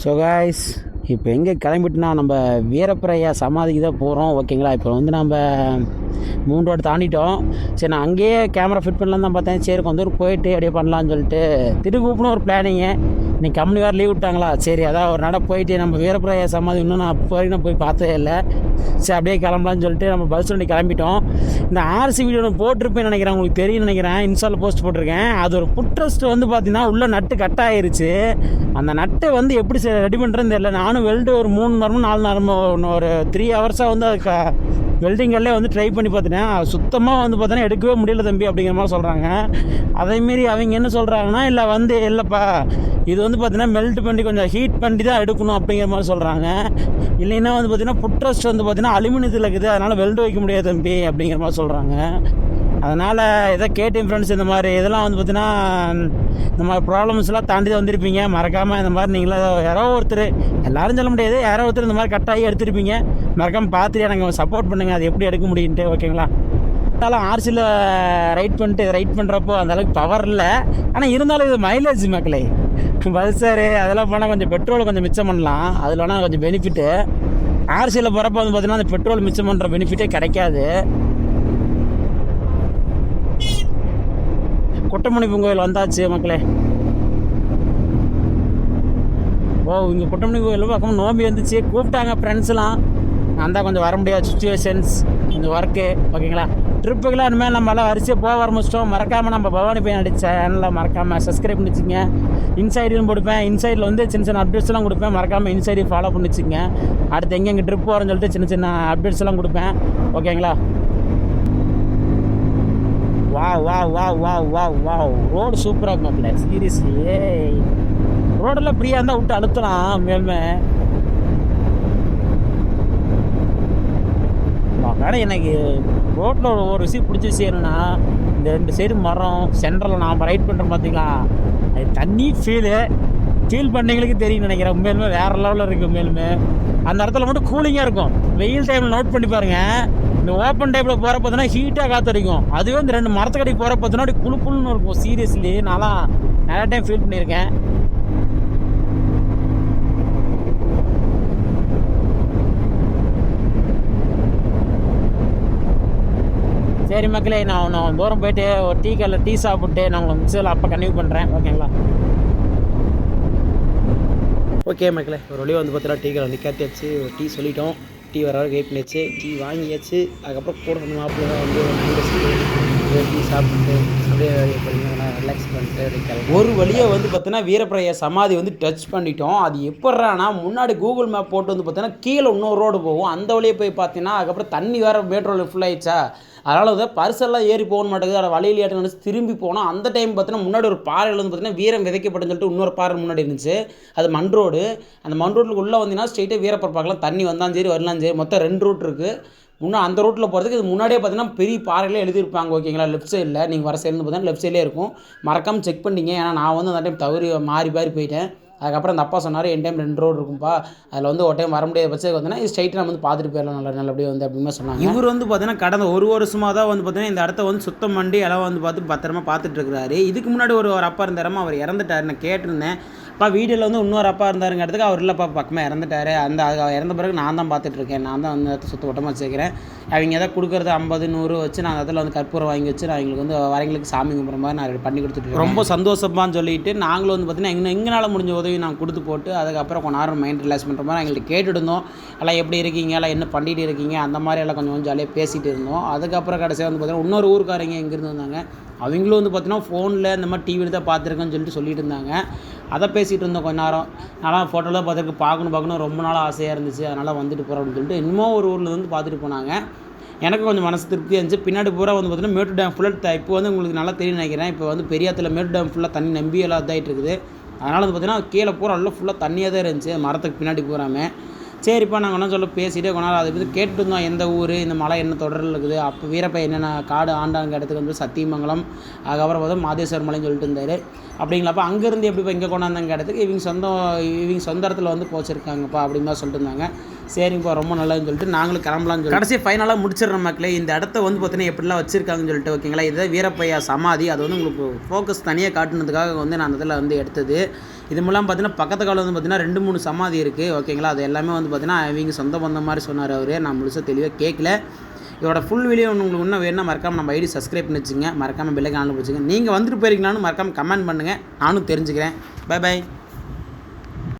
So guys, இப்போ எங்கே கிளம்பிட்டுனா நம்ம வீரப்பரையா சமாதிக்கு தான் போகிறோம். ஓகேங்களா, இப்போ வந்து நம்ம 3 ரோடு தாண்டிட்டோம். சரி, நான் அங்கேயே கேமரா ஃபிட் பண்ணலாம் தான் பார்த்தேன். சரி, கொஞ்சம் தூரம் போயிட்டு அப்படியே பண்ணலான்னு சொல்லிட்டு திருப்பூப்புன்னு ஒரு பிளானிங்கு. இன்னைக்கு கம்பெனி வேறு லீவ் விட்டாங்களா, சரி அதான் ஒரு நட போயிட்டு நம்ம வீரப்பரையா சமாதி இன்னும் நான் அப்போ வரைக்கும் நான் போய் பார்த்ததே இல்லை. சரி, அப்படியே கிளம்பலான்னு சொல்லிட்டு நம்ம பஸ் வண்டி கிளம்பிட்டோம். இந்த ஆர்சி வீடியோ நான் போட்டிருப்பேன்னு நினைக்கிறேன், உங்களுக்கு தெரியும் நினைக்கிறேன். இன்ஸ்டாவில் போஸ்ட் போட்டிருக்கேன். அது ஒரு புட்ரஸ்ட் வந்து பார்த்தீங்கன்னா உள்ளே நட்டு கட் ஆயிருச்சு. அந்த நட்டை வந்து எப்படி ரெடி பண்ணுறதுன்னு தெரியல. நானும் வெல்டு ஒரு 3 மணி 4 நேரமும் ஒரு 3 ஹவர்ஸாக வந்து அது வெல்டிங்கல்லே வந்து ட்ரை பண்ணி பார்த்துட்டேன். சுத்தமாக வந்து பார்த்தோன்னா எடுக்கவே முடியல தம்பி அப்படிங்கிற மாதிரி சொல்கிறாங்க. அதேமாரி அவங்க என்ன சொல்கிறாங்கன்னா, இல்லை வந்து இல்லைப்பா இது வந்து பார்த்தீங்கன்னா மெல்ட் பண்ணி கொஞ்சம் ஹீட் பண்ணி தான் எடுக்கணும் அப்படிங்கிற மாதிரி சொல்கிறாங்க. இல்லைன்னா வந்து பார்த்தீங்கன்னா புட்ரஸ்ட் வந்து பார்த்தீங்கன்னா அலுமினியத்தில் இருக்குது, அதனால் வெல்டு வைக்க முடியாது தம்பி அப்படிங்கிற மாதிரி சொல்கிறாங்க. அதனால் எதை கேட்டேன் ஃப்ரெண்ட்ஸ், இந்த மாதிரி இதெல்லாம் வந்து பார்த்தீங்கன்னா இந்த மாதிரி ப்ராப்ளம்ஸ்லாம் தாண்டி தான் வந்திருப்பீங்க. மறக்காமல் இந்த மாதிரி நீங்களாம் யாரோ ஒருத்தர், எல்லாரும் சொல்ல முடியாது, யாரோ ஒருத்தர் இந்த மாதிரி கட்டாகி எடுத்துருப்பீங்க. மறக்காமல் பார்த்துட்டு எனக்கு சப்போர்ட் பண்ணுங்கள், அது எப்படி எடுக்க முடியுன்ட்டு. ஓகேங்களா, இருந்தாலும் ஆர்சியில் ரைட் பண்ணுறப்போ அந்தளவுக்கு பவர் இல்லை. ஆனால் இருந்தாலும் இது மைலேஜ் மக்களே, பல்சரு அதெல்லாம் போனால் கொஞ்சம் பெட்ரோல் கொஞ்சம் மிச்சம் பண்ணலாம். அதில் வேணால் கொஞ்சம் பெனிஃபிட்டு. ஆர்சியில் போகிறப்போ வந்து பார்த்திங்கன்னா அந்த பெட்ரோல் மிச்சம் பண்ணுற பெனிஃபிட்டே கிடைக்காது. குட்டமணிப்பன் கோயில் வந்தாச்சு மக்களே. இங்கே குட்டமணி கோயில் பக்கம் நோம்பி வந்துச்சு, கூப்பிட்டாங்க ஃப்ரெண்ட்ஸ்லாம். நான் தான் கொஞ்சம் வர முடியாது, சுச்சுவேஷன்ஸ் கொஞ்சம் ஒர்க்கு. ஓகேங்களா, ட்ரிப்புக்கெல்லாம் இனிமேல் நம்மளாம் வரிசையாக போக ஆரம்பிச்சிட்டோம். மறக்காமல் நம்ம பவானி பையன் அடித்த சேனலில் மறக்காமல் சப்ஸ்கிரைப் பண்ணிச்சிங்க. இன்சைடும் கொடுப்பேன், இன்சைடில் வந்து சின்ன சின்ன அப்டேட்ஸ்லாம் கொடுப்பேன். மறக்காமல் இன்சைடையும் ஃபாலோ பண்ணிச்சிங்க. அடுத்து எங்கே ட்ரிப் போகிறேன்னு சொல்லிட்டு சின்ன சின்ன அப்டேட்ஸ்லாம் கொடுப்பேன். ஓகேங்களா, வா ரோடு சூப்பராக இருக்கும் மக்களே, சீரியஸ்லி. ரோடெல்லாம் ஃப்ரீயாக இருந்தால் விட்டு அழுத்தலாம் மேலுமே. ஆனால் எனக்கு ரோட்டில் ஒரு விஷயம் பிடிச்ச விஷயம் என்னென்னா, இந்த 2 சைடு மரம் சென்ட்ரலில் நாம் ரைட் பண்ணுறோம் பார்த்தீங்களா, அது தண்ணி ஃபீல் பண்ணவங்களுக்கு தெரியும் நினைக்கிறேன். உண்மையிலுமே வேறு லெவலில் இருக்குது. உண்மையிலுமே அந்த இடத்துல மட்டும் கூலிங்காக இருக்கும். வெயில் டைமில் நோட் பண்ணி பாருங்கள், இந்த ஓப்பன் டைப்பில் போகிற பார்த்தோன்னா ஹீட்டாக காற்றடிக்கும். அதுவே இந்த 2 மரத்துக்கடி போகிற பார்த்தோன்னா அப்படி குழுன்னு இருக்கும். சீரியஸ்லி நான்லாம் நிறையா டைம் ஃபீல் பண்ணியிருக்கேன். சரி மக்களே, நான் தூரம் போயிட்டு ஒரு டீ சாப்பிட்டு நான் உங்களை மிக்சரில் அப்போ கன்டினியூ பண்ணுறேன். ஓகேங்களா, ஓகே மக்களே, ஒரு வழியாக வந்து பார்த்தீங்கன்னா டீ கடை நிற்காட்டியாச்சு. ஒரு டீ சொல்லிட்டோம், டீ வர வெயிட் பண்ணியாச்சு, டீ வாங்கியாச்சு. அதுக்கப்புறம் கூட வந்து மாப்பிள்ளை வந்து ஒரு டீ சாப்பிட்டு அப்படியே ரிலாக்ஸ் பண்ணிட்டு ஒரு வழியாக வந்து பார்த்தீங்கன்னா வீரப்பரையா சமாதி வந்து டச் பண்ணிட்டோம். அது எப்பட்றானா, முன்னாடி கூகுள் மேப் போட்டு வந்து பார்த்தீங்கன்னா கீழே இன்னொரு ரோடு போகும், அந்த வழியே போய் பார்த்தீங்கன்னா அதுக்கப்புறம் தண்ணி வேறு பெட்ரோல் ஃபுல் ஆயிடுச்சா, அதனால் வந்து பரிசெல்லாம் ஏறி போக மாட்டேங்குது. அதை வழியில் ஏற்ற நினச்சி திரும்பி போனோம். அந்த டைம் பார்த்தீங்கன்னா முன்னாடி ஒரு பாறையில் வந்து பார்த்தீங்கன்னா வீரம் விதைக்கப்பட்டுன்னு சொல்லிட்டு இன்னொரு பாறை முன்னாடி இருந்துச்சு. அது மண் ரோடு. அந்த மண் ரோட்டுக்கு உள்ளே வந்தீங்கன்னா ஸ்ட்ரெயிட்டாக வீரப்பர் பார்க்கலாம். தண்ணி வந்தாலும் சரி வரலாம் சரி, மொத்தம் 2 ரூட் இருக்குது. அந்த ரூட்டில் போகிறதுக்கு இது முன்னாடியே பார்த்தீங்கன்னா பெரிய பாறையில் எழுதியிருப்பாங்க. ஓகேங்களா, லெஃப்ட் சைடில் நீங்கள் வர சைடுன்னு பார்த்தீங்கன்னா லெஃப்ட் சைட்லேயே இருக்கும். மறக்காமல் செக் பண்ணிங்க. ஏன்னா நான் வந்து அந்த டைம் தவறி மாறி போயிட்டேன். அதுக்கப்புறம் அந்த அப்பா சொன்னார், என் டைம் 2 ரோடு இருக்கும்பா, அதில் வந்து ஒரு டைம் வர முடியாத பட்சத்துக்கு வந்தீங்கன்னா இது ஸ்ட்ரைட்டாக நம்ம வந்து பார்த்துட்டு போயிடலாம் நல்லபடியாக வந்து அப்படின்னு சொன்னாங்க. இவர் வந்து பார்த்தீங்கன்னா கடந்த 1 வருஷமாக தான் வந்து பார்த்தீங்கன்னா இந்த இடத்த வந்து சுத்தம் பண்ணி எல்லாம் வந்து பத்திரமா பார்த்துட்டு இருக்கிறாரு. இதுக்கு முன்னாடி ஒரு அப்பா இருந்தாரமா, அவர் இறந்துட்டார். நான் கேட்டிருந்தேன், அப்பா வீடியோவில் வந்து இன்னொரு அப்பா இருந்தாருங்கிறதுக்கு அவர் இல்லைப்பா பக்கமாக இறந்துட்டார். அந்த இறந்த பிறகு நான் தான் பார்த்துட்ருக்கேன், நான் தான் வந்து சுத்த வட்டமாக சேர்க்குறேன். அவங்க எதாவது கொடுக்குறது 50 100 வச்சு நான் அதில் வந்து கற்பூரம் வாங்கி வச்சு நான் எங்களுக்கு வந்து வரவங்களுக்கு சாமி கும்பிட்ற மாதிரி நான் பண்ணி கொடுத்துட்டு ரொம்ப சந்தோஷமானு சொல்லிட்டு நாங்களும் வந்து பார்த்தீங்கன்னா எங்களால் முடிஞ்ச உதவி நாங்கள் கொடுத்து போட்டு அதுக்கப்புறம் கொஞ்சம் நேரம் மைண்ட் ரிலாக்ஸ் பண்ணுற மாதிரி எங்கள்கிட்ட கேட்டுட்டு இருந்தோம். எல்லாம் எப்படி இருக்கீங்க, எல்லாம் என்ன பண்ணிட்டு இருக்கீங்க, அந்த மாதிரி எல்லாம் கொஞ்சம் ஜாலியாக பேசிகிட்டு இருந்தோம். அதுக்கப்புறம் கடைசியாக வந்து பார்த்தீங்கன்னா இன்னொரு ஊருக்காரங்க எங்கேருந்து வந்தாங்க, அவங்களும் வந்து பார்த்தீங்கன்னா ஃபோனில் இந்த மாதிரி டிவியில் தான் பார்த்துருக்கேன்னு சொல்லிட்டு இருந்தாங்க. அதை பேசிகிட்டு இருந்தோம் கொஞ்ச நேரம். நல்லா ஃபோட்டோலாம் பார்த்துருக்கு, பார்க்கணும் ரொம்ப நாள் ஆசையாக இருந்துச்சு, அதனால் வந்துட்டு போகிறோம் அப்படின்னு சொல்லிட்டு இன்னமும் ஒரு ஊரில் வந்து பார்த்துட்டு போனாங்க. எனக்கு கொஞ்சம் மனசு திருப்தியாக இருந்துச்சு. பின்னாடி பூரா வந்து பார்த்தீங்கன்னா மேட்டூர் டேம் ஃபுல்லாக இப்போ வந்து உங்களுக்கு நல்லா தெரியும் நினைக்கிறேன். இப்போ வந்து பெரியாத்தில் மேட்டூர் டேம் ஃபுல்லாக தண்ணி நம்பி எல்லாம் இதாகிட்டு இருக்குது. அதனால் வந்து பார்த்தீங்கன்னா கீழே பூரா எல்லாம் ஃபுல்லாக தண்ணியாக தான் இருந்துச்சு மரத்துக்கு பின்னாடி பூராமே. சரிப்பா நாங்கள் என்ன சொல்ல பேசிகிட்டே கொண்டாலும் அதை பற்றி கேட்டுட்டு இருந்தோம், எந்த ஊர் இந்த மலை என்ன தொடரில் இருக்குது. அப்போ வீரப்பா என்னென்ன காடு ஆண்டாங்க இடத்துக்கு வந்து சத்தியமங்கலம், அதுக்கப்புறம் பார்த்தா மாதேஸ்வர மலைன்னு சொல்லிட்டு இருந்தார். அப்படிங்களப்பா அங்கேருந்து எப்படிப்பா இங்கே கொண்டாந்தாங்க இடத்துக்கு இவங்க சொந்த இடத்துல வந்து போச்சிருக்காங்கப்பா அப்படின்னு தான் சொல்லிட்டு இருந்தாங்க. சரிங்கப்பா ரொம்ப நல்லதுன்னு சொல்லிட்டு நாங்களும் கிளம்பலான்னு சொல்லி கடைசி ஃபைனலாக முடிச்சிடுற மக்களே. இந்த இடத்த வந்து பார்த்தீங்கன்னா எப்படிலாம் வச்சுருக்காங்கன்னு சொல்லிட்டு ஓகேங்களா. இதுதான் வீரப்பையா சமாதி. அது வந்து உங்களுக்கு ஃபோக்கஸ் தனியாக காட்டுனதுக்காக வந்து நான் அந்த இதில் வந்து எடுத்தது. இது மூலம் பார்த்தீங்கன்னா பக்கத்து காலம் வந்து பார்த்தீங்கன்னா 2-3 சமாதி இருக்குது ஓகேங்களா. அது எல்லாமே வந்து பார்த்தீங்கன்னா அவங்க சொந்த பந்தம் மாதிரி சொன்னார் அவர். நான் முழுசாக தெளிவாக கேட்கல. இதோட ஃபுல் வீடியோ உங்களுக்கு இன்னும் வேணும்னா மறக்காமல் நம்ம ஐடி சப்ஸ்கிரைப் பண்ணி வச்சுங்க. மறக்காமல் பெல்லைக்கான வச்சுங்க. நீங்கள் வந்துட்டு போயிருக்கீங்களான்னு மறக்காமல் கமெண்ட் பண்ணுங்கள், நானும் தெரிஞ்சுக்கிறேன். பை.